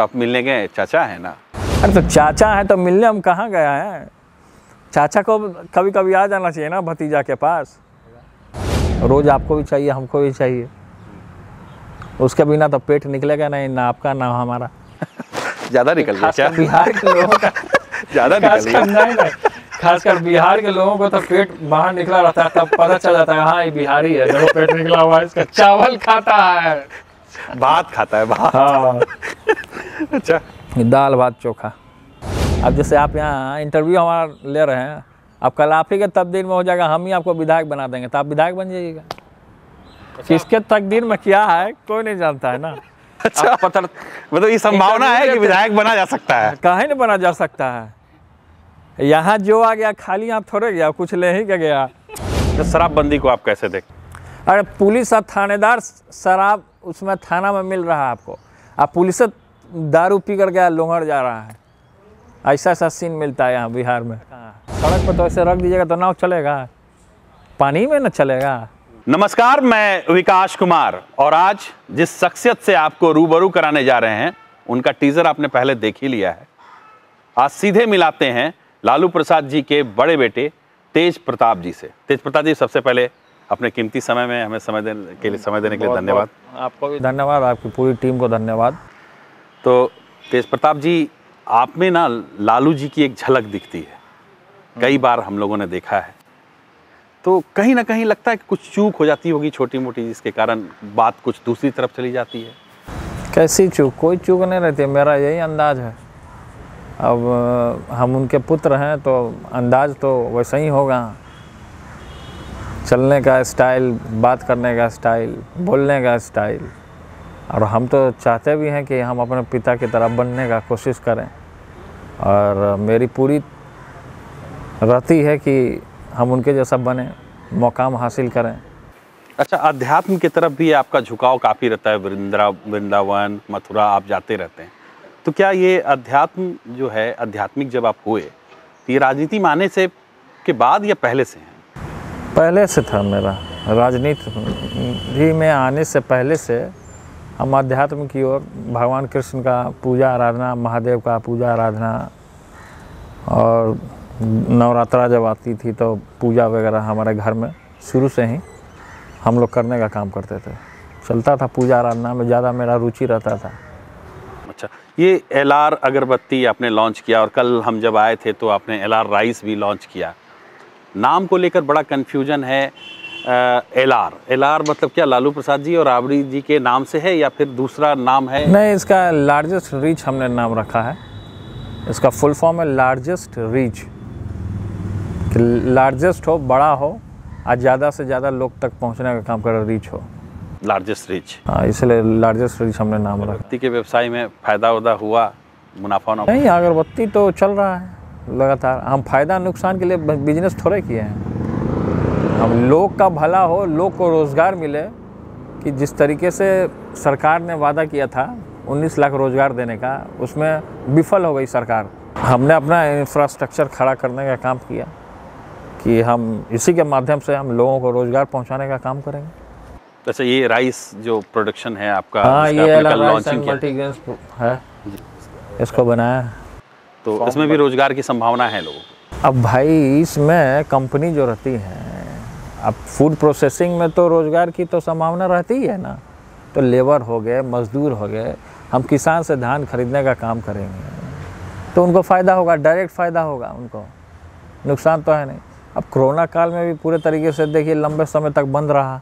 तो आप मिलने गए, चाचा है ना। अरे तो चाचा है तो मिलने हम कहाँ गया है? चाचा को कभी कभी आ जाना चाहिए ना भतीजा के पास। रोज़ आपको भी चाहिए, हमको भी चाहिए। उसके बिना तो पेट निकलेगा नहीं, ना आपका ना हमारा। ज़्यादा निकल गया क्या? बिहार के लोगों का ज़्यादा निकल गया। खासकर बिहार के लोगों को तो पेट बाहर निकला रहता है, तब पता चल जाता है हाँ ये बिहारी है, देखो पेट निकला हुआ है इसका। चावल खाता है, भात खाता है, भात। हाँ। अच्छा, दाल भात चोखा। अब जैसे आप यहाँ इंटरव्यू हमारा ले रहे हैं, अब कल आप ही के तकदीर में हो जाएगा, हम ही आपको विधायक बना देंगे, तो आप विधायक बन जाइएगा। किसके तकदीर में क्या है कोई नहीं जानता है ना। अच्छा, पता मतलब ये संभावना है कि विधायक बना जा सकता है। काहे नहीं बना जा सकता है? यहाँ जो आ गया खाली हाथ थोड़े गया, कुछ ले ही के गया। तो शराबबंदी को आप कैसे देख? अरे पुलिस और थानेदार शराब उसमें थाना में मिल रहा है आपको, आप पुलिस से दारू पी कर गया लोहड़ जा रहा है। ऐसा ऐसा सीन मिलता है यहाँ बिहार में। सड़क पर तो ऐसे रख दीजिएगा तो नाव चलेगा, पानी में न चलेगा। नमस्कार, मैं विकास कुमार और आज जिस शख्सियत से आपको रूबरू कराने जा रहे हैं उनका टीजर आपने पहले देख ही लिया है। आज सीधे मिलाते हैं लालू प्रसाद जी के बड़े बेटे तेज प्रताप जी से। तेज प्रताप जी, सबसे पहले अपने कीमती समय में हमें समय देने के लिए धन्यवाद। आपको भी धन्यवाद, आपकी पूरी टीम को धन्यवाद। तो तेज प्रताप जी, आप में ना लालू जी की एक झलक दिखती है, कई बार हम लोगों ने देखा है। तो कहीं ना कहीं लगता है कि कुछ चूक हो जाती होगी छोटी मोटी, जिसके कारण बात कुछ दूसरी तरफ चली जाती है। कैसी चूक? कोई चूक नहीं रहती, मेरा यही अंदाज है। अब हम उनके पुत्र हैं तो अंदाज तो वैसा ही होगा। चलने का स्टाइल, बात करने का स्टाइल, बोलने का स्टाइल। और हम तो चाहते भी हैं कि हम अपने पिता की तरह बनने का कोशिश करें, और मेरी पूरी रहती है कि हम उनके जैसा बने, मुकाम हासिल करें। अच्छा, अध्यात्म की तरफ भी आपका झुकाव काफ़ी रहता है। वृंदावन, मथुरा आप जाते रहते हैं, तो क्या ये अध्यात्म जो है, आध्यात्मिक जब आप हुए तो ये राजनीति में आने से के बाद या पहले से हैं? पहले से था मेरा, राजनीति में आने से पहले से हम अध्यात्म की ओर, भगवान कृष्ण का पूजा आराधना, महादेव का पूजा आराधना, और नवरात्रा जब आती थी तो पूजा वगैरह हमारे घर में शुरू से ही हम लोग करने का काम करते थे। चलता था, पूजा आराधना में ज़्यादा मेरा रुचि रहता था। अच्छा, ये LR अगरबत्ती आपने लॉन्च किया, और कल हम जब आए थे तो आपने LR राइस भी लॉन्च किया। नाम को लेकर बड़ा कन्फ्यूजन है। LR मतलब क्या लालू प्रसाद जी और राबड़ी जी के नाम से है या फिर दूसरा नाम है? नहीं, इसका लार्जेस्ट रीच हमने नाम रखा है। इसका फुल फॉर्म है लार्जेस्ट रीच, कि लार्जेस्ट हो, बड़ा हो, और ज़्यादा से ज़्यादा लोग तक पहुंचने का काम करे, रीच हो, लार्जेस्ट रीच। हाँ, इसलिए लार्जेस्ट रीच हमने नाम रखा। अगरबत्ती के व्यवसाय में फ़ायदा उदा हुआ, मुनाफा ना? नहीं, अगरबत्ती तो चल रहा है लगातार। हम फ़ायदा नुकसान के लिए बिजनेस थोड़े किए हैं। हम लोग का भला हो, लोग को रोज़गार मिले, कि जिस तरीके से सरकार ने वादा किया था 19 लाख रोज़गार देने का, उसमें विफल हो गई सरकार। हमने अपना इंफ्रास्ट्रक्चर खड़ा करने का काम किया कि हम इसी के माध्यम से हम लोगों को रोज़गार पहुंचाने का काम करेंगे। अच्छा, ये राइस जो प्रोडक्शन है आपका, हाँ, ये लॉन्चिंग मल्टीग्रेन है, इसको बनाया, तो इसमें भी रोज़गार की संभावना है लोगों को। अब भाई इसमें कंपनी जो रहती है, अब फूड प्रोसेसिंग में तो रोज़गार की तो संभावना रहती ही है ना। तो लेबर हो गए, मजदूर हो गए, हम किसान से धान खरीदने का काम करेंगे तो उनको फ़ायदा होगा, डायरेक्ट फ़ायदा होगा, उनको नुकसान तो है नहीं। अब कोरोना काल में भी पूरे तरीके से देखिए लंबे समय तक बंद रहा।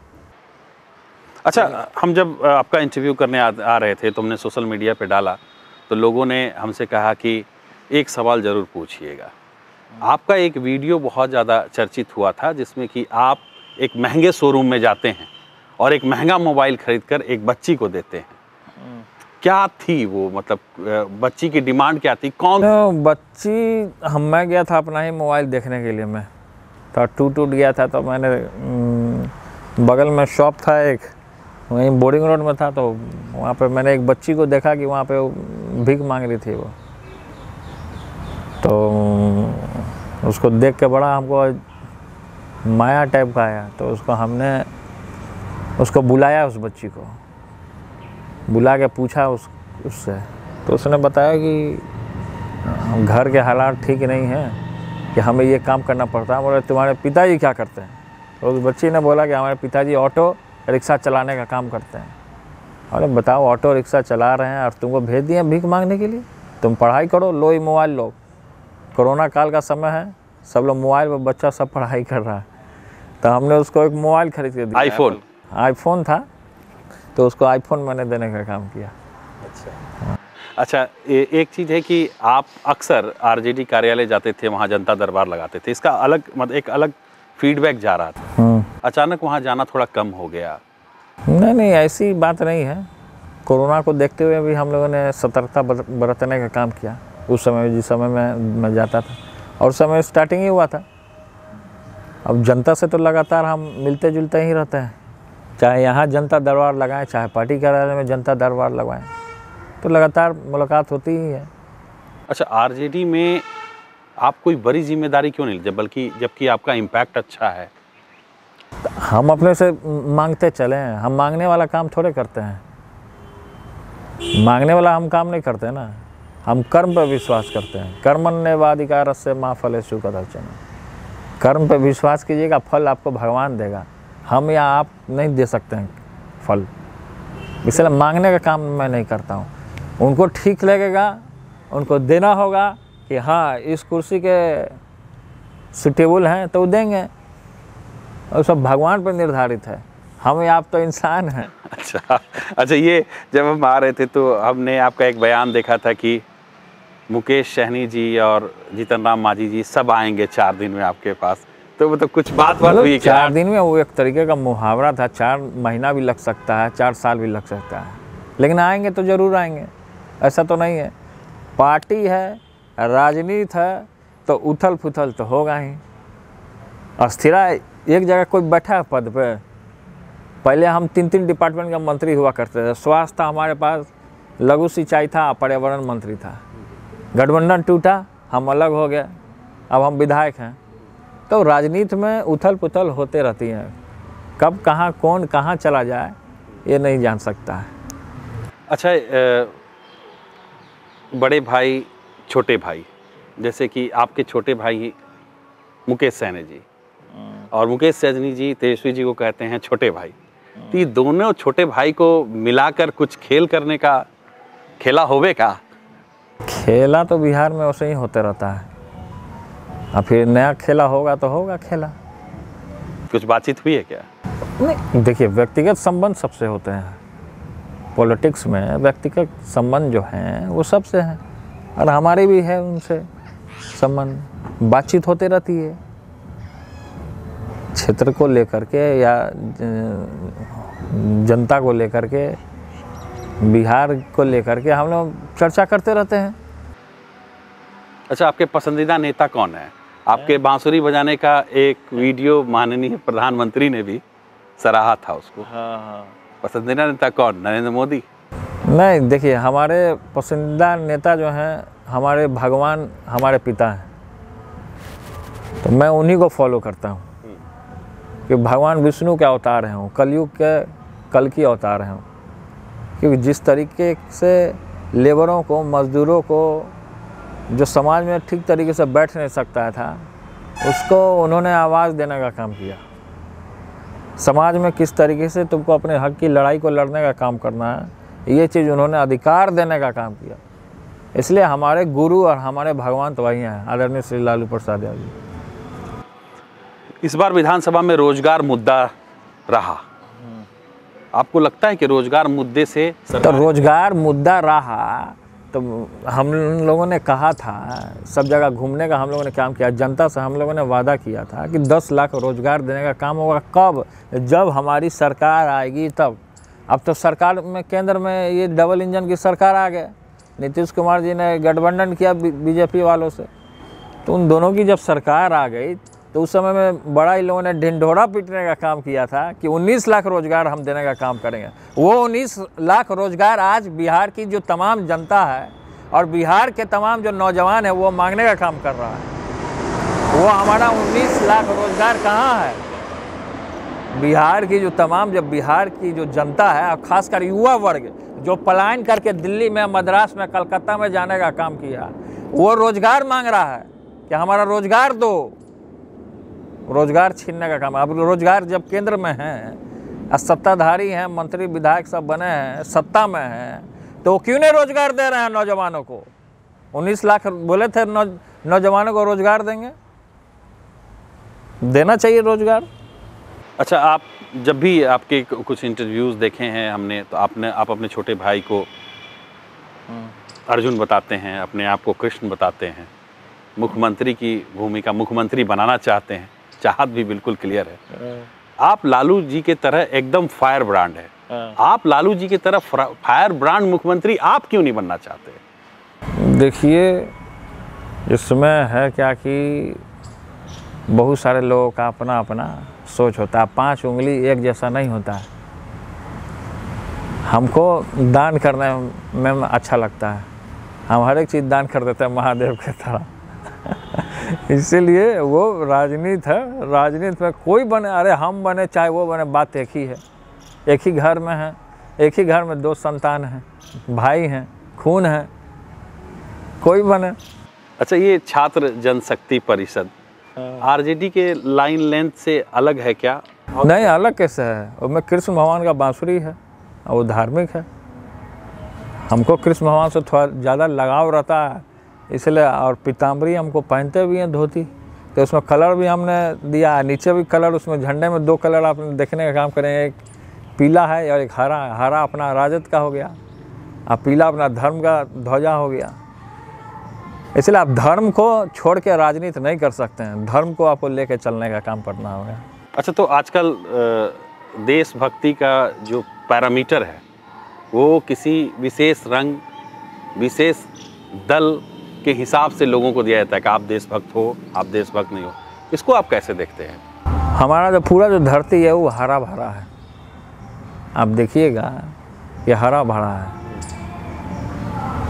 अच्छा, हम जब आपका इंटरव्यू करने आ रहे थे तो हमने सोशल मीडिया पे डाला, तो लोगों ने हमसे कहा कि एक सवाल ज़रूर पूछिएगा। आपका एक वीडियो बहुत ज़्यादा चर्चित हुआ था जिसमें कि आप एक महंगे शोरूम में जाते हैं और एक महंगा मोबाइल खरीदकर एक बच्ची को देते हैं। क्या थी वो, मतलब बच्ची की डिमांड क्या थी? कौन तो बच्ची, मैं गया था अपना ही मोबाइल देखने के लिए, मैं तो टूट गया था, तो मैंने बगल में शॉप था एक, वहीं बोर्डिंग रोड में था, तो वहाँ पे मैंने एक बच्ची को देखा कि वहाँ पे भीख मांग रही थी वो। तो उसको देख के बड़ा हमको माया टाइप का आया, तो उसको बुलाया, उस बच्ची को बुला के पूछा उससे, तो उसने बताया कि घर के हालात ठीक नहीं हैं कि हमें ये काम करना पड़ता है। बोले तुम्हारे पिताजी क्या करते हैं? तो उस बच्ची ने बोला कि हमारे पिताजी ऑटो रिक्शा चलाने का काम करते हैं। अरे बताओ, ऑटो रिक्शा चला रहे हैं और तुमको भेज दिए भीख मांगने के लिए? तुम पढ़ाई करो, लो ही मोबाइल लो। कोरोना काल का समय है, सब लोग मोबाइल पर, बच्चा सब पढ़ाई कर रहा है। तो हमने उसको एक मोबाइल खरीद के दिया। आईफोन था, तो उसको आईफोन मैंने देने का काम किया। अच्छा, एक चीज़ है कि आप अक्सर आरजेडी कार्यालय जाते थे, वहाँ जनता दरबार लगाते थे, इसका अलग मतलब एक अलग फीडबैक जा रहा था। अचानक वहाँ जाना थोड़ा कम हो गया। नहीं, ऐसी बात नहीं है। कोरोना को देखते हुए भी हम लोगों ने सतर्कता बरतने का काम किया। उस समय जिस समय मैं जाता था, और समय स्टार्टिंग ही हुआ था। अब जनता से तो लगातार हम मिलते जुलते ही रहते हैं, चाहे यहाँ जनता दरबार लगाएं, चाहे पार्टी कार्यालय में जनता दरबार लगवाएं, तो लगातार मुलाकात होती ही है। अच्छा, आरजेडी में आप कोई बड़ी जिम्मेदारी क्यों नहीं लेते, जबकि आपका इम्पैक्ट अच्छा है? हम अपने से मांगते चले हैं, हम मांगने वाला काम थोड़े करते हैं। मांगने वाला हम काम नहीं करते ना, हम कर्म पर विश्वास करते हैं। कर्मण्येवाधिकारस्य मा फलेषु कदाचन। कर्म पर विश्वास कीजिएगा, फल आपको भगवान देगा, हम या आप नहीं दे सकते हैं फल। इसलिए मांगने का काम मैं नहीं करता हूँ। उनको ठीक लगेगा, उनको देना होगा कि हाँ इस कुर्सी के सुटेबल हैं तो देंगे, और सब भगवान पर निर्धारित है। हम या आप तो इंसान हैं। अच्छा, ये जब हम आ रहे थे तो हमने आपका एक बयान देखा था कि मुकेश सहनी जी और जीतन राम मांझी जी सब आएंगे 4 दिन में आपके पास, तो मतलब कुछ बात हुई क्या? 4 दिन में वो एक तरीके का मुहावरा था। 4 महीना भी लग सकता है, 4 साल भी लग सकता है, लेकिन आएंगे तो ज़रूर आएंगे, ऐसा तो नहीं है। पार्टी है, राजनीति है, तो उथल पुथल तो होगा ही। अस्थिरा एक जगह कोई बैठा है पद पे। पहले हम 3 डिपार्टमेंट का मंत्री हुआ करते थे। स्वास्थ्य था हमारे पास, लघु सिंचाई था, पर्यावरण मंत्री था। गठबंधन टूटा, हम अलग हो गए, अब हम विधायक हैं। तो राजनीति में उथल पुथल होते रहती है, कब कहाँ कौन कहाँ चला जाए ये नहीं जान सकता है। अच्छा, बड़े भाई छोटे भाई, जैसे कि आपके छोटे भाई मुकेश सहनी जी और मुकेश सहनी जी तेजस्वी जी को कहते हैं छोटे भाई, तो ये दोनों छोटे भाई को मिलाकर कुछ खेल करने का खेला होवे का? खेला तो बिहार में वैसे ही होते रहता है, अब फिर नया खेला होगा तो होगा खेला। कुछ बातचीत हुई है क्या? नहीं, देखिए व्यक्तिगत संबंध सबसे होते हैं। पॉलिटिक्स में व्यक्तिगत संबंध जो हैं वो सबसे हैं, और हमारे भी है उनसे संबंध, बातचीत होती रहती है। क्षेत्र को लेकर के या जनता को लेकर के, बिहार को लेकर के हम लोग चर्चा करते रहते हैं। अच्छा, आपके पसंदीदा नेता कौन है? आपके बांसुरी बजाने का एक वीडियो माननीय प्रधानमंत्री ने भी सराहा था उसको। हाँ। पसंदीदा नेता कौन? नरेंद्र मोदी? नहीं, देखिए हमारे पसंदीदा नेता जो हैं, हमारे भगवान हमारे पिता हैं, तो मैं उन्हीं को फॉलो करता हूँ कि भगवान विष्णु के अवतार हैं, वो कलयुग के कल की अवतार हैं। क्योंकि जिस तरीके से लेबरों को, मजदूरों को, जो समाज में ठीक तरीके से बैठ नहीं सकता था, उसको उन्होंने आवाज़ देने का काम किया। समाज में किस तरीके से तुमको अपने हक की लड़ाई को लड़ने का काम करना है, ये चीज़ उन्होंने अधिकार देने का काम किया। इसलिए हमारे गुरु और हमारे भगवान तो वही हैं, आदरणीय श्री लालू प्रसाद यादव जी। इस बार विधानसभा में रोजगार मुद्दा रहा, आपको लगता है कि रोजगार मुद्दे से तो रोजगार मुद्दा रहा तो हम लोगों ने कहा था, सब जगह घूमने का हम लोगों ने काम किया, जनता से हम लोगों ने वादा किया था कि 10 लाख रोजगार देने का काम होगा। कब? जब हमारी सरकार आएगी तब। अब तो सरकार में, केंद्र में ये डबल इंजन की सरकार आ गए। नीतीश कुमार जी ने गठबंधन किया बीजेपी वालों से, तो उन दोनों की जब सरकार आ गई तो उस समय में बड़ा ही लोगों ने ढिंढोरा पीटने का काम किया था कि 19 लाख रोजगार हम देने का काम करेंगे। वो 19 लाख रोजगार आज बिहार की जो तमाम जनता है और बिहार के तमाम जो नौजवान है वो मांगने का काम कर रहा है। वो हमारा 19 लाख रोजगार कहाँ है? बिहार की जो तमाम जब बिहार की जो जनता है और खासकर युवा वर्ग जो पलायन करके दिल्ली में, मद्रास में, कलकत्ता में जाने का काम किया, वो रोजगार मांग रहा है कि हमारा रोजगार दो। रोजगार छीनने का काम। अब रोजगार जब केंद्र में है, सत्ताधारी हैं, मंत्री विधायक सब बने हैं, सत्ता में हैं, तो क्यों नहीं रोजगार दे रहे हैं नौजवानों को? 19 लाख बोले थे नौजवानों को रोजगार देंगे, देना चाहिए रोजगार। अच्छा, आप जब भी आपके कुछ इंटरव्यूज़ देखे हैं हमने, तो आप अपने छोटे भाई को अर्जुन बताते हैं, अपने आप को कृष्ण बताते हैं, मुख्यमंत्री की भूमिका, मुख्यमंत्री बनाना चाहते हैं, चाहत भी बिल्कुल क्लियर है। आप लालू जी के तरह एकदम फायर ब्रांड है, आप लालू जी की तरह फायर ब्रांड मुख्यमंत्री आप क्यों नहीं बनना चाहते? देखिए, इसमें है क्या कि बहुत सारे लोगों का अपना अपना सोच होता है, 5 उंगली एक जैसा नहीं होता है। हमको दान करने में अच्छा लगता है, हम हर एक चीज़ दान कर देते हैं महादेव के तरह। इसीलिए वो राजनीति है, राजनीति में कोई बने, अरे हम बने चाहे वो बने, बात एक ही है। एक ही घर में है, एक ही घर में 2 संतान हैं, भाई हैं, खून है, कोई बने। अच्छा, ये छात्र जनशक्ति परिषद आरजेडी के लाइन लेंथ से अलग है क्या? नहीं, अलग कैसे है? उसमें कृष्ण भगवान का बांसुरी है और वो धार्मिक है। हमको कृष्ण भगवान से थोड़ा ज़्यादा लगाव रहता है इसलिए, और पीताम्बरी हमको पहनते भी हैं, धोती, तो उसमें कलर भी हमने दिया है। नीचे भी कलर, उसमें झंडे में 2 कलर आप देखने का काम करेंगे, एक पीला है और एक हरा। हरा अपना राजद का हो गया और पीला अपना धर्म का ध्वजा हो गया। इसलिए आप धर्म को छोड़ के राजनीति नहीं कर सकते हैं, धर्म को आपको लेके चलने का काम करना होगा। अच्छा, तो आजकल देशभक्ति का जो पैरामीटर है वो किसी विशेष रंग, विशेष दल के हिसाब से लोगों को दिया जाता है कि आप देशभक्त हो, आप देशभक्त नहीं हो। इसको आप कैसे देखते हैं? हमारा जो पूरा जो धरती है वो हरा भरा है, आप देखिएगा ये हरा भरा है।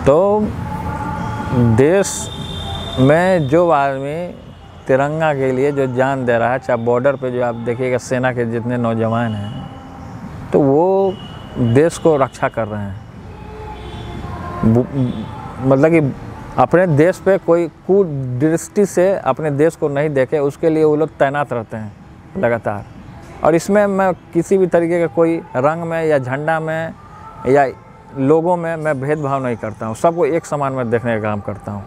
तो देश में जो आदमी तिरंगा के लिए जो जान दे रहा है, चाहे बॉर्डर पे जो आप देखिएगा सेना के जितने नौजवान हैं, तो वो देश को रक्षा कर रहे हैं। मतलब कि अपने देश पे कोई कुदृष्टि से अपने देश को नहीं देखे, उसके लिए वो लोग तैनात रहते हैं लगातार। और इसमें मैं किसी भी तरीके का कोई रंग में या झंडा में या लोगों में मैं भेदभाव नहीं करता हूँ, सबको एक समान में देखने का काम करता हूँ।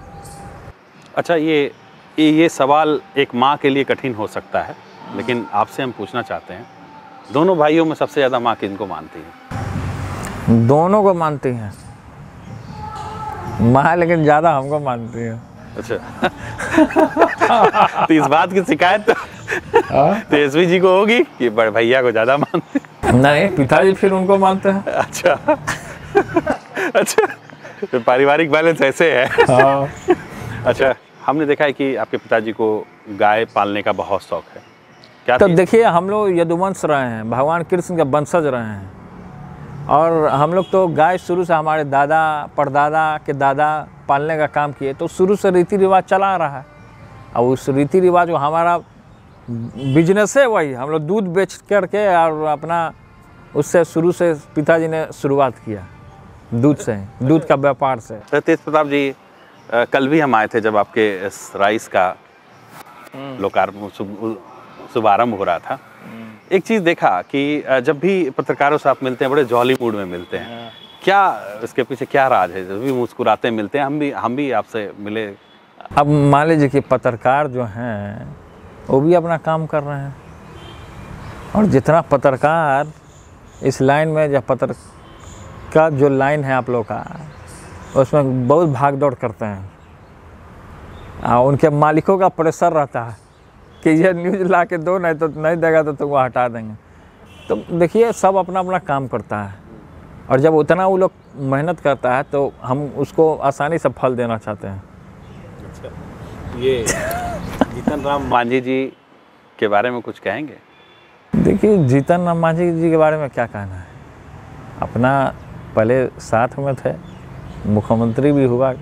अच्छा, ये सवाल एक माँ के लिए कठिन हो सकता है, लेकिन आपसे हम पूछना चाहते हैं, दोनों भाइयों में सबसे ज़्यादा माँ किनको मानती हैं? दोनों को मानती हैं माँ, लेकिन ज़्यादा हमको मानती है। अच्छा। तो इस बात की शिकायत तो एसपी जी को होगी कि बड़े भैया को ज़्यादा मानते हैं? नहीं, पिताजी फिर उनको मानते हैं। अच्छा। अच्छा, तो पारिवारिक बैलेंस ऐसे है। हाँ। अच्छा, हमने देखा है कि आपके पिताजी को गाय पालने का बहुत शौक है, क्या? तो देखिए, हम लोग यदुवंश रहे हैं, भगवान कृष्ण के वंशज रहे हैं, और हम लोग तो गाय शुरू से हमारे दादा परदादा के दादा पालने का काम किए, तो शुरू से रीति रिवाज चला आ रहा है। और उस रीति रिवाज को हमारा बिजनेस है वही, हम लोग दूध बेच करके और अपना उससे शुरू से पिताजी ने शुरुआत किया, दूध से, दूध का व्यापार से। तेज प्रताप जी, कल भी हम आए थे जब आपके इस राइस का लोकार्पण शुभारंभ हो रहा था। एक चीज़ देखा कि जब भी पत्रकारों से आप मिलते हैं बड़े जॉली मूड में मिलते हैं, क्या इसके पीछे क्या राज है? जब भी मुस्कुराते मिलते हैं, हम भी आपसे मिले। अब मान लीजिए कि पत्रकार जो हैं वो भी अपना काम कर रहे हैं, और जितना पत्रकार इस लाइन में, जब पत्र का जो लाइन है आप लोग का, उसमें बहुत भाग दौड़ करते हैं, उनके मालिकों का प्रेशर रहता है कि ये न्यूज़ ला के दो, नहीं तो नहीं देगा तो तुमको हटा देंगे। तो देखिए, सब अपना अपना काम करता है, और जब उतना वो लोग मेहनत करता है तो हम उसको आसानी से फल देना चाहते हैं। अच्छा, ये जीतन राम मांझी जी के बारे में कुछ कहेंगे? देखिए, जीतन राम मांझी जी के बारे में क्या कहना है, अपना पहले साथ में थे, मुख्यमंत्री भी हुए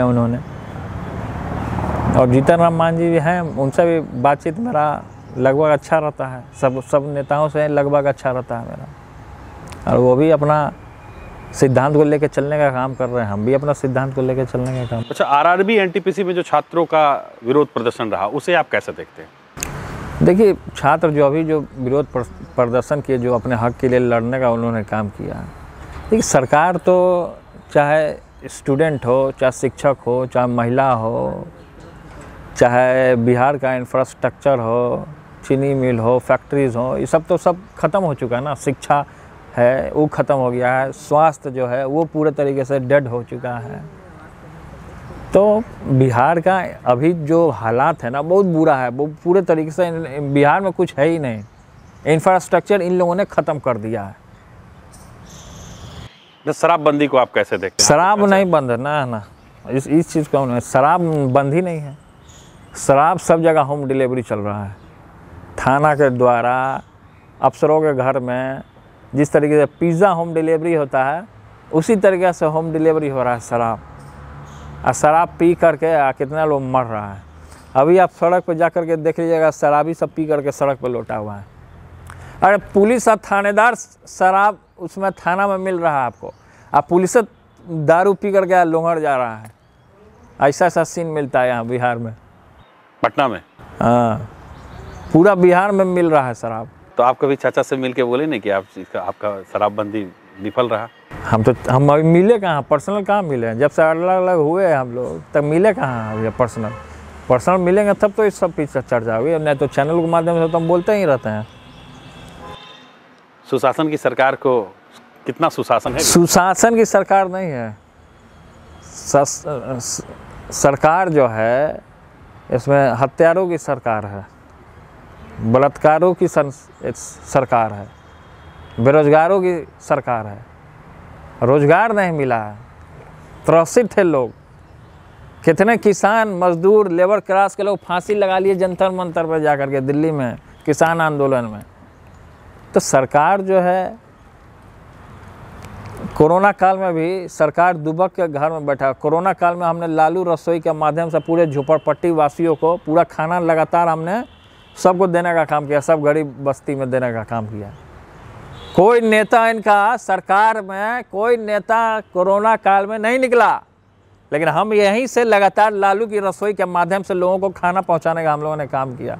उन्होंने, और जीतन राम मांझी भी हैं, उनसे भी बातचीत मेरा लगभग अच्छा रहता है, सब नेताओं से लगभग अच्छा रहता है मेरा। और वो भी अपना सिद्धांत को लेकर चलने का काम कर रहे हैं, हम भी अपना सिद्धांत को लेकर चलने का काम। अच्छा, आरआरबी एनटीपीसी में जो छात्रों का विरोध प्रदर्शन रहा, उसे आप कैसे देखते हैं? देखिए, छात्र जो विरोध प्रदर्शन किए, जो अपने हक के लिए लड़ने का उन्होंने काम किया। देखिए, सरकार तो चाहे स्टूडेंट हो, चाहे शिक्षक हो, चाहे महिला हो, चाहे बिहार का इंफ्रास्ट्रक्चर हो, चीनी मिल हो, फैक्ट्रीज़ हो, ये सब तो सब ख़त्म हो चुका है ना। शिक्षा है वो ख़त्म हो गया है, स्वास्थ्य जो है वो पूरे तरीके से डेड हो चुका है। तो बिहार का अभी जो हालात है ना, बहुत बुरा है। वो पूरे तरीके से बिहार में कुछ है ही नहीं, इंफ्रास्ट्रक्चर इन लोगों ने ख़त्म कर दिया है। शराबबंदी को आप कैसे देखते हैं? शराब नहीं बंद है ना, इस चीज़ का नहीं, शराब बंद ही नहीं है। शराब सब जगह होम डिलीवरी चल रहा है, थाना के द्वारा, अफसरों के घर में। जिस तरीके से पिज़्ज़ा होम डिलीवरी होता है, उसी तरीके से होम डिलीवरी हो रहा है शराब। और शराब पी करके कितना लोग मर रहा है। अभी आप सड़क पर जा कर के देख लीजिएगा, शराबी सब पी करके सड़क पर लौटा हुआ है। अरे पुलिस और थानेदार शराब उसमें थाना में मिल रहा है आपको, अब पुलिस दारू पी करके लोहड़ जा रहा है। ऐसा ऐसा सीन मिलता है यहाँ बिहार में, पटना में। हाँ, पूरा बिहार में मिल रहा है शराब। तो आप कभी चाचा से मिल के बोले नहीं कि आपका शराबबंदी विफल रहा? हम अभी मिले कहाँ, पर्सनल कहाँ मिले हैं? जब से अलग अलग हुए हम लोग तब मिले कहाँ अभी? पर्सनल मिलेंगे तब तो इस सब पीछे चर्चा हुई, नहीं तो चैनल के माध्यम से तो हम बोलते ही रहते हैं। सुशासन की सरकार को कितना सुशासन है? सुशासन की सरकार नहीं है। सरकार जो है इसमें हत्यारों की सरकार है, बलात्कारों की सरकार है, बेरोजगारों की सरकार है। रोजगार नहीं मिला है, त्रसित थे लोग। कितने किसान मजदूर लेबर क्लास के लोग फांसी लगा लिए जंतर मंतर पर जाकर के, दिल्ली में किसान आंदोलन में। तो सरकार जो है, कोरोना काल में भी सरकार दुबक के घर में बैठा। कोरोना काल में हमने लालू रसोई के माध्यम से पूरे झोपड़पट्टी वासियों को पूरा खाना लगातार हमने सबको देने का काम किया, सब गरीब बस्ती में देने का काम किया। कोई नेता इनका सरकार में, कोई नेता कोरोना काल में नहीं निकला, लेकिन हम यहीं से लगातार लालू की रसोई के माध्यम से लोगों को खाना पहुंचाने का हम लोगों ने काम किया।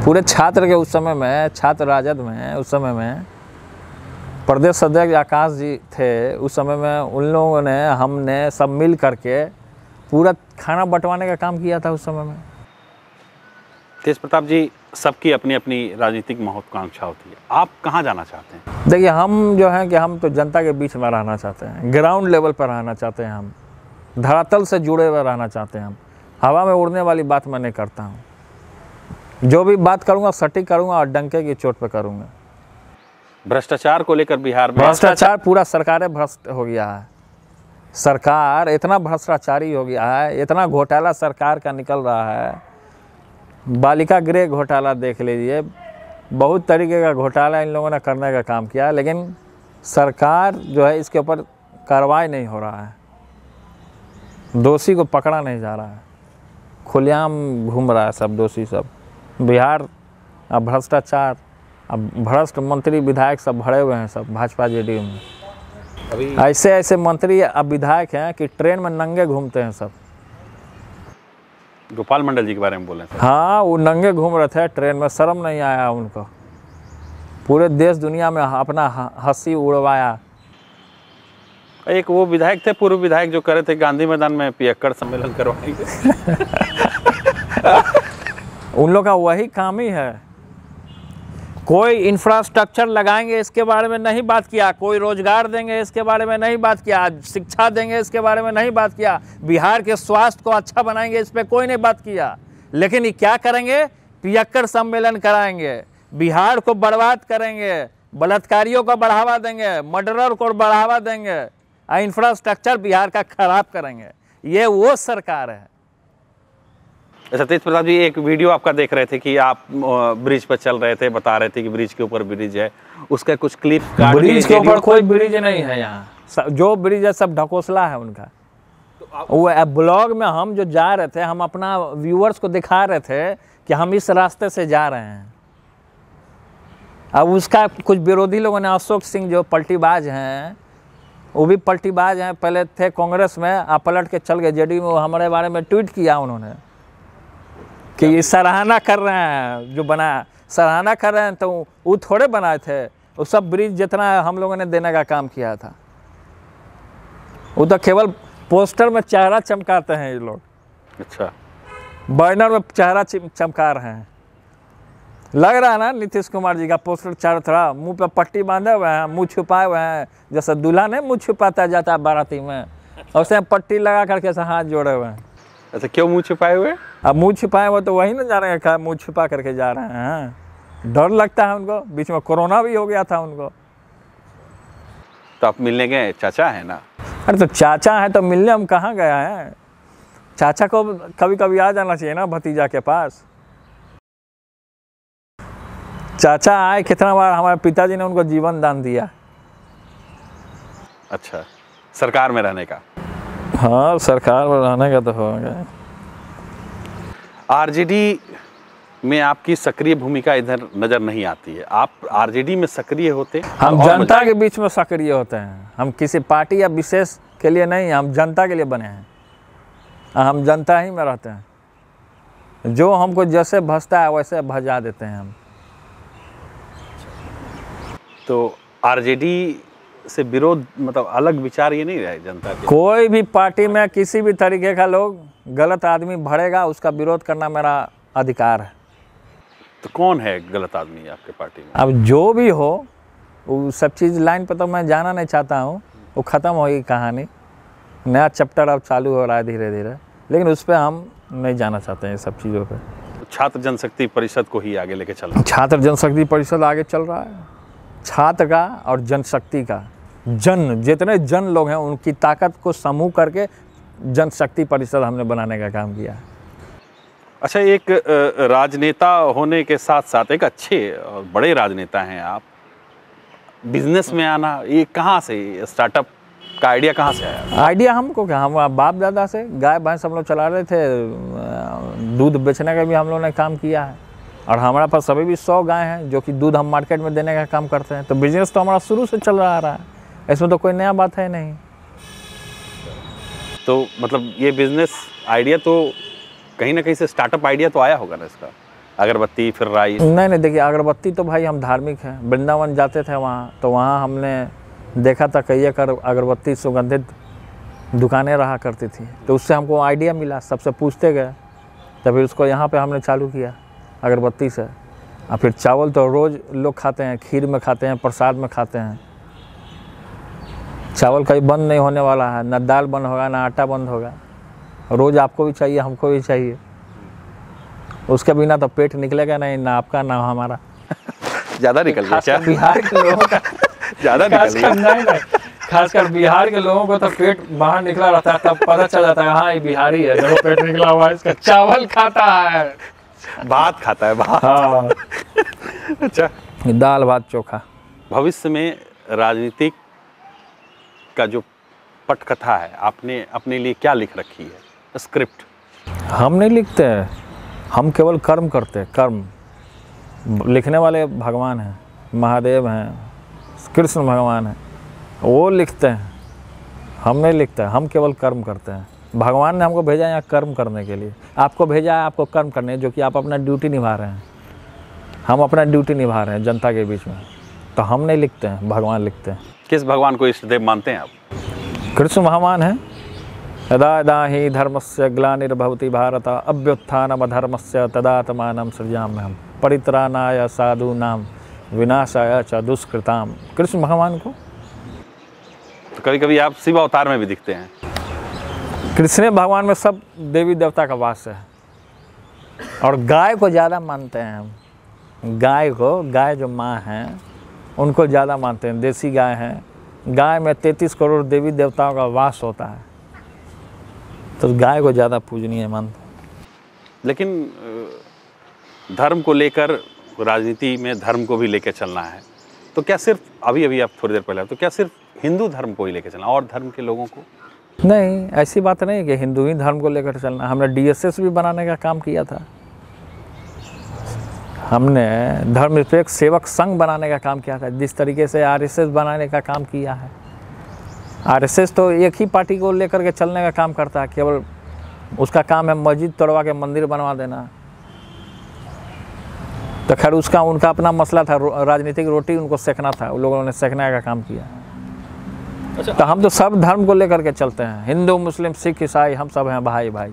पूरे छात्र के उस समय में, छात्र राजद में उस समय में प्रदेश अध्यक्ष आकाश जी थे। उस समय में उन लोगों ने, हमने सब मिल करके पूरा खाना बंटवाने का काम किया था उस समय में। तेज प्रताप जी, सबकी अपनी अपनी राजनीतिक महत्वाकांक्षा होती है, आप कहाँ जाना चाहते हैं? देखिए, हम जो हैं कि हम तो जनता के बीच में रहना चाहते हैं, ग्राउंड लेवल पर रहना चाहते हैं, हम धरातल से जुड़े हुए रहना चाहते हैं। हम हवा में उड़ने वाली बात मैं नहीं करता हूँ। जो भी बात करूँगा सटीक करूँगा और डंके की चोट पर करूँगा। भ्रष्टाचार को लेकर बिहार में भ्रष्टाचार पूरा सरकारें भ्रष्ट हो गया है। सरकार इतना भ्रष्टाचारी हो गया है, इतना घोटाला सरकार का निकल रहा है। बालिका गृह घोटाला देख लीजिए, बहुत तरीके का घोटाला इन लोगों ने करने का काम किया, लेकिन सरकार जो है इसके ऊपर कार्रवाई नहीं हो रहा है। दोषी को पकड़ा नहीं जा रहा है, खुलेआम घूम रहा है सब दोषी सब। बिहार अब भ्रष्टाचार, अब भ्रष्ट मंत्री विधायक सब भरे हुए हैं सब भाजपा जेडीयू में। अभी ऐसे ऐसे मंत्री अब विधायक हैं कि ट्रेन में नंगे घूमते हैं सब। गोपाल मंडल जी के बारे में बोले सर। हाँ, वो नंगे घूम रहे थे ट्रेन में, शर्म नहीं आया उनको। पूरे देश दुनिया में अपना हंसी उड़वाया। एक वो विधायक थे, पूर्व विधायक, जो करे थे गांधी मैदान में पियक्कड़ सम्मेलन करवाएंगे। उन लोग का वही काम ही है। कोई इंफ्रास्ट्रक्चर लगाएंगे इसके बारे में नहीं बात किया, कोई रोजगार देंगे इसके बारे में नहीं बात किया, शिक्षा देंगे इसके बारे में नहीं बात किया, बिहार के स्वास्थ्य को अच्छा बनाएंगे इस पे कोई नहीं बात किया। लेकिन ये क्या करेंगे? पियक्कड़ सम्मेलन कराएंगे, बिहार को बर्बाद करेंगे, बलात्कारियों को बढ़ावा देंगे, मर्डरर को बढ़ावा देंगे, इंफ्रास्ट्रक्चर बिहार का खराब करेंगे। ये वो सरकार है। अच्छा तेज प्रताप जी, एक वीडियो आपका देख रहे थे कि आप ब्रिज पर चल रहे थे, बता रहे थे कि ब्रिज के ऊपर ब्रिज है, उसका कुछ क्लिप। ब्रिज के ऊपर कोई ब्रिज नहीं है यहाँ, जो ब्रिज है सब ढकोसला है उनका। वो ब्लॉग में हम जो जा रहे थे, हम अपना व्यूअर्स को दिखा रहे थे कि हम इस रास्ते से जा रहे हैं। अब उसका कुछ विरोधी लोगों ने, अशोक सिंह जो पलटीबाज हैं, वो भी पलटीबाज हैं, पहले थे कांग्रेस में, आप पलट के चल गए जेडीयू में। वो हमारे बारे में ट्वीट किया उन्होंने कि ये सराहना कर रहे हैं, जो बना सराहना कर रहे हैं, तो वो थोड़े बनाए थे। वो सब ब्रिज जितना हम लोगों ने देने का काम किया था, वो तो केवल पोस्टर में चेहरा चमकाते हैं ये लोग। अच्छा, बैनर में चेहरा चमका रहे हैं। लग रहा है ना नीतीश कुमार जी का पोस्टर चारों तरफ, मुंह पे पट्टी बांधे हुए हैं, मुंह छुपाए हुए हैं, जैसे दूल्हा ने मुंह छुपाता जाता है बाराती में, और उसमें पट्टी लगा करके ऐसा हाथ जोड़े हुए हैं। अच्छा, क्यों मुंह छुपाए हुए? अब मुंह छुपाए हुए तो वही ना जा रहे हैं, मुंह छुपा करके जा रहे हैं। डर लगता है उनको, बीच में कोरोना भी हो गया था उनको। तो आप मिलने गए? चाचा है ना? अरे तो चाचा है तो मिलने हम कहाँ गया है? चाचा को कभी कभी आ जाना चाहिए ना भतीजा के पास। चाचा आए कितना बार, हमारे पिताजी ने उनको जीवन दान दिया। अच्छा, सरकार में रहने का? हाँ, सरकार में रहने का तो हो गया। आरजेडी में आपकी सक्रिय भूमिका इधर नजर नहीं आती है। आप आरजेडी में सक्रिय होते? हम जनता के बीच में सक्रिय होते हैं। हम किसी पार्टी या विशेष के लिए नहीं, हम जनता के लिए बने हैं। हम जनता ही में रहते हैं। जो हमको जैसे भजता है वैसे भजा देते हैं हम। तो आरजेडी से विरोध, मतलब अलग विचार ये नहीं रहे जनता के? कोई भी पार्टी में किसी भी तरीके का लोग गलत आदमी भरेगा, उसका विरोध करना मेरा अधिकार है। तो कौन है गलत आदमी आपके पार्टी में? अब जो भी हो, वो सब चीज़ लाइन पर तो मैं जाना नहीं चाहता हूँ। वो ख़त्म होगी कहानी, नया चैप्टर अब चालू हो रहा है धीरे धीरे, लेकिन उस पर हम नहीं जाना चाहते हैं सब चीज़ों पे। छात्र जनशक्ति परिषद को ही आगे लेके चल रहा है? छात्र जनशक्ति परिषद आगे चल रहा है। छात्र का और जनशक्ति का, जितने जन लोग हैं उनकी ताकत को समूह करके जनशक्ति परिषद हमने बनाने का काम किया है। अच्छा, एक राजनेता होने के साथ साथ एक अच्छे और बड़े राजनेता हैं आप, बिजनेस में आना ये कहाँ से, स्टार्टअप का आइडिया कहाँ से आया? आइडिया हमको क्या, हम बाप दादा से गाय भैंस हम लोग चला रहे थे। दूध बेचने का भी हम लोगों ने काम किया है, और हमारे पास अभी भी 100 गाय हैं जो कि दूध हम मार्केट में देने का काम करते हैं। तो बिजनेस तो हमारा शुरू से चल रहा है, इसमें तो कोई नया बात है नहीं। तो मतलब ये बिजनेस आइडिया तो कहीं ना कहीं से स्टार्टअप आइडिया तो आया होगा ना इसका? अगरबत्ती, फिर राइस? नहीं, देखिए अगरबत्ती तो भाई हम धार्मिक हैं। वृंदावन जाते थे वहाँ, तो वहाँ हमने देखा था कई एक अगरबत्ती सुगंधित दुकानें रहा करती थी, तो उससे हमको आइडिया मिला, सबसे पूछते गए, तो फिर उसको यहाँ पे हमने चालू किया अगरबत्ती से। और फिर चावल तो रोज़ लोग खाते हैं, खीर में खाते हैं, प्रसाद में खाते हैं। चावल कहीं बंद नहीं होने वाला है, ना दाल बंद होगा, ना आटा बंद होगा। रोज़ आपको भी चाहिए, हमको भी चाहिए। उसके बिना तो पेट निकलेगा नहीं, ना आपका ना हमारा। ज़्यादा निकल गया क्या? बिहार के लोगों का ज़्यादा निकल गया? खासकर बिहार के लोगों को तो पेट बाहर निकला रहता है, तब पता चल जाता है हाँ ये बिहारी है, जब पेट निकला हुआ है इसका। चावल खाता है, भात खाता है, भात। हाँ। अच्छा, दाल भात चोखा। भविष्य में राजनीतिक का जो पटकथा है, आपने अपने लिए क्या लिख रखी है स्क्रिप्ट? हम नहीं लिखते हैं, हम केवल कर्म करते हैं। कर्म लिखने वाले भगवान हैं, महादेव हैं, कृष्ण भगवान हैं, वो लिखते हैं। हम नहीं लिखते, हम केवल कर्म करते हैं। भगवान ने हमको भेजा यहाँ कर्म करने के लिए, आपको भेजा है आपको कर्म करने, जो कि आप अपना ड्यूटी निभा रहे हैं। हम अपना ड्यूटी निभा रहे हैं जनता के बीच में, तो हम नहीं लिखते हैं, भगवान लिखते हैं। किस भगवान को इष्टदेव मानते हैं आप? कृष्ण भगवान है। यदा यदा हि धर्मस्य ग्लानिर्भवति भारत अभ्युत्थानमधर्मस्य तदात्मानं सृजाम्यहम् परित्राणाय साधूनां विनाशाय च दुष्कृताम्। कृष्ण भगवान को तो कभी कभी आप शिव अवतार में भी दिखते हैं। कृष्ण भगवान में सब देवी देवता का वास है, और गाय को ज़्यादा मानते हैं हम। गाय को, गाय जो माँ हैं उनको ज़्यादा मानते हैं। देसी गाय हैं, गाय में 33 करोड़ देवी देवताओं का वास होता है, तो गाय को ज़्यादा पूजनीय मानते हैं। लेकिन धर्म को लेकर, राजनीति में धर्म को भी लेकर चलना है, तो क्या सिर्फ अभी आप थोड़ी देर पहले, तो क्या सिर्फ हिंदू धर्म को ही लेकर चलना और धर्म के लोगों को? नहीं, ऐसी बात नहीं कि हिंदू ही धर्म को लेकर चलना। हमने DSS भी बनाने का काम किया था। हमने धर्मनिरपेक्ष सेवक संघ बनाने का काम किया था, जिस तरीके से आरएसएस बनाने का काम किया है। आरएसएस तो एक ही पार्टी को लेकर के चलने का काम करता है, केवल उसका काम है मस्जिद तोड़वा के मंदिर बनवा देना। तो खैर उसका उनका अपना मसला था, राजनीतिक रोटी उनको सेकना था, उन लोगों ने सेकने का काम किया। अच्छा, तो हम तो सब धर्म को लेकर के चलते हैं, हिंदू मुस्लिम सिख ईसाई हम सब हैं भाई भाई।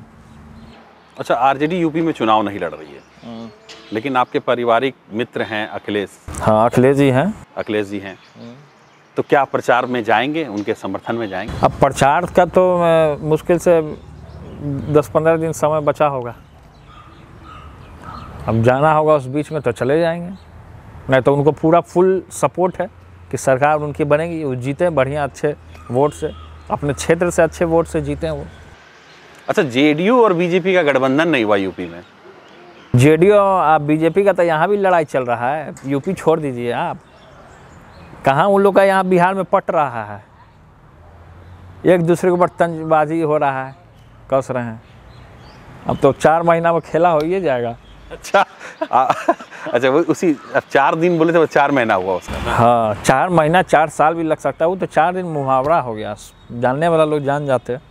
अच्छा, आरजेडी यूपी में चुनाव नहीं लड़ रही है, लेकिन आपके पारिवारिक मित्र हैं अखिलेश। हाँ, अखिलेश जी हैं। अखिलेश जी हैं, तो क्या प्रचार में जाएंगे, उनके समर्थन में जाएंगे? अब प्रचार का तो मुश्किल से 10-15 दिन समय बचा होगा, अब जाना होगा उस बीच में तो चले जाएंगे। नहीं तो उनको पूरा फुल सपोर्ट है कि सरकार उनकी बनेगी, वो जीते बढ़िया अच्छे वोट से, अपने क्षेत्र से अच्छे वोट से जीते वो। अच्छा, जेडीयू और बीजेपी का गठबंधन नहीं हुआ यूपी में? जेडीयू आप बीजेपी का तो यहाँ भी लड़ाई चल रहा है, यूपी छोड़ दीजिए आप, कहाँ उन लोग का यहाँ बिहार में पट रहा है, एक दूसरे के ऊपर तंजबाजी हो रहा है, कस रहे हैं। अब तो 4 महीना में खेला हो ही जाएगा। अच्छा, अच्छा, वो उसी 4 दिन बोले थे, वो 4 महीना हुआ उसका। हाँ, 4 महीना 4 साल भी लग सकता है, वो तो 4 दिन मुहावरा हो गया, जानने वाला लोग जान जाते हैं।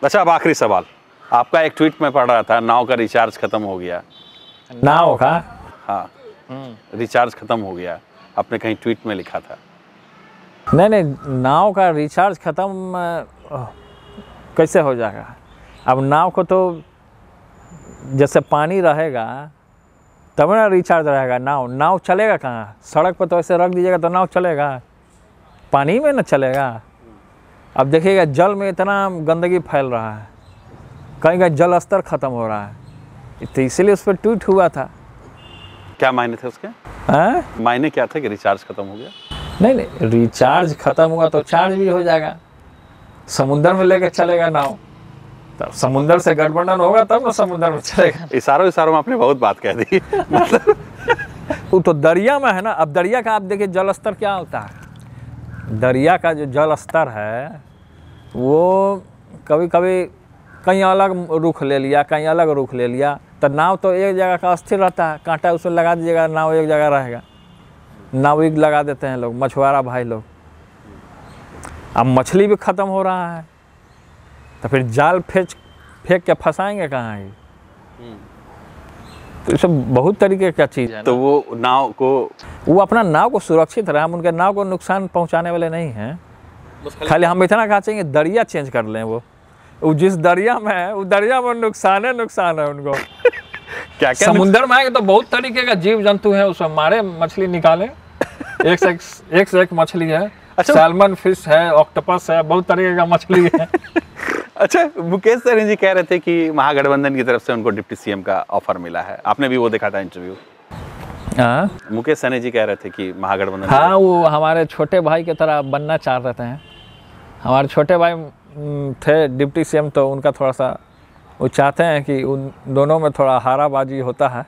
अच्छा, अब आखिरी सवाल, आपका एक ट्वीट में पढ़ रहा था, नाव का रिचार्ज खत्म हो गया। नाव का? हाँ, रिचार्ज खत्म हो गया, आपने कहीं ट्वीट में लिखा था। नहीं, नाव का रिचार्ज खत्म कैसे हो जाएगा? अब नाव को तो जैसे पानी रहेगा तब ना रिचार्ज रहेगा। नाव चलेगा कहाँ? सड़क पर तो ऐसे रख दीजिएगा तो नाव चलेगा, पानी में ना चलेगा। अब देखिएगा जल में इतना गंदगी फैल रहा है, कहीं कहीं जल स्तर खत्म हो रहा है, तो इसीलिए उस पर ट्वीट हुआ था। क्या मायने थे उसके? मायने क्या था कि रिचार्ज खत्म हो गया? नहीं, रिचार्ज खत्म हुआ तो चार्ज भी हो जाएगा, समुद्र में लेकर चलेगा नाव, तब समुद्र से गठबंधन होगा तब ना समुद्र में चलेगा। इशारों में आपने बहुत बात कह दी। मतलब वो तो दरिया में है ना। अब दरिया का आप देखिए जल स्तर क्या होता है, दरिया का जो जल स्तर है वो कभी कभी कहीं अलग रुख ले लिया, कहीं अलग रुख ले लिया, तो नाव तो एक जगह का अस्थिर रहता है, कांटा उसमें लगा दीजिएगा नाव एक जगह रहेगा। नाविक लगा देते हैं लोग, मछुआरा भाई लोग। अब मछली भी ख़त्म हो रहा है, तो फिर जाल फेंक के फंसाएंगे कहाँ ही? तो ये सब बहुत तरीके का चीज़ है। तो वो नाव को, वो अपना नाव को सुरक्षित रहे, हम उनके नाव को नुकसान पहुंचाने वाले नहीं हैं। खाली हम इतना कहा चाहिए दरिया चेंज कर लें, वो जिस दरिया में है वो दरिया में नुकसान है उनको। क्या समुद्र में आएंगे तो बहुत तरीके का जीव जंतु है, उसमें मारे मछली निकाले, एक से एक मछली है। अच्छा, सैल्मन फिश है, ऑक्टोपस है, बहुत तरीके का मछली है। अच्छा, मुकेश सहनी जी कह रहे थे कि महागठबंधन की तरफ से उनको डिप्टी सीएम का ऑफर मिला है, आपने भी वो देखा था इंटरव्यू? मुकेश सहनी जी कह रहे थे कि महागठबंधन, हाँ, वो हमारे छोटे भाई की तरह बनना चाह रहे हैं। हमारे छोटे भाई थे डिप्टी सीएम, तो उनका थोड़ा सा वो चाहते हैं कि उन दोनों में थोड़ा हाराबाजी होता है।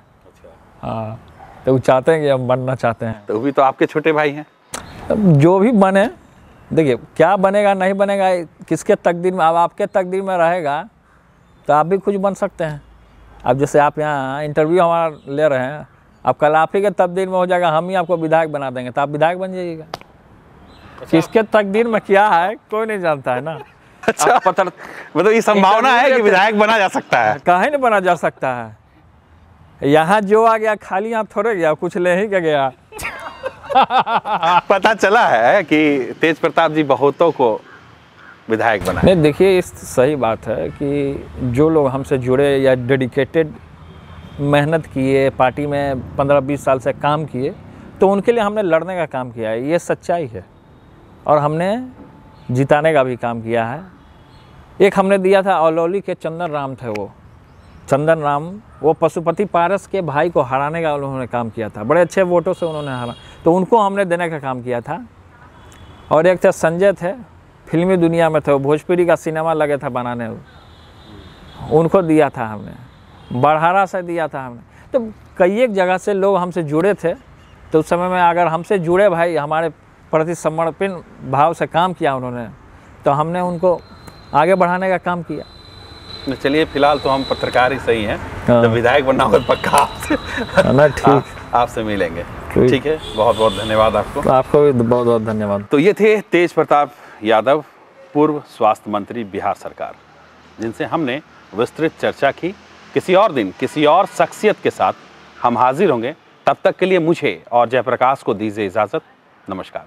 हाँ, तो वो चाहते हैं कि हम बनना चाहते हैं। तो भी तो आपके छोटे भाई हैं। जो भी बने, देखिए क्या बनेगा नहीं बनेगा किसके तकदीर में, अब आपके तकदीर में रहेगा तो आप भी कुछ बन सकते हैं। अब जैसे आप यहाँ इंटरव्यू हमारा ले रहे हैं, अब कल आप ही के तकदीर में हो जाएगा, हम ही आपको विधायक बना देंगे, तो आप विधायक बन जाइएगा। किसके तकदीर में क्या है कोई नहीं जानता है ना। अच्छा, मतलब ये संभावना है कि विधायक बना जा सकता है? काहे नहीं बना जा सकता है, यहाँ जो आ गया खाली हाथ थोड़े गया, कुछ ले ही के गया। पता चला है कि तेज प्रताप जी बहुतों को विधायक बनाए। नहीं, देखिए इस सही बात है कि जो लोग हमसे जुड़े या डेडिकेटेड मेहनत किए, पार्टी में 15-20 साल से काम किए, तो उनके लिए हमने लड़ने का काम किया है, ये सच्चाई है। और हमने जिताने का भी काम किया है। एक हमने दिया था औलौली के चंदन राम थे, वो चंदन राम वो पशुपति पारस के भाई को हराने का उन्होंने काम किया था, बड़े अच्छे वोटों से उन्होंने हरा, तो उनको हमने देने का काम किया था। और एक थे संजय थे, फिल्मी दुनिया में थे, वो भोजपुरी का सिनेमा लगे था बनाने, उनको दिया था हमने, बड़हारा से दिया था हमने। तो कई एक जगह से लोग हमसे जुड़े थे, तो उस समय में अगर हमसे जुड़े भाई हमारे प्रति समर्पण भाव से काम किया उन्होंने, तो हमने उनको आगे बढ़ाने का काम किया। चलिए, फिलहाल तो हम पत्रकार ही सही हैं, जब विधायक बनना होगा पक्का ना। ठीक। आपसे मिलेंगे। ठीक है, बहुत बहुत धन्यवाद आपको। आपको भी बहुत बहुत धन्यवाद। तो ये थे तेज प्रताप यादव, पूर्व स्वास्थ्य मंत्री बिहार सरकार, जिनसे हमने विस्तृत चर्चा की। किसी और दिन किसी और शख्सियत के साथ हम हाजिर होंगे। तब तक के लिए मुझे और जयप्रकाश को दीजिए इजाज़त। नमस्कार।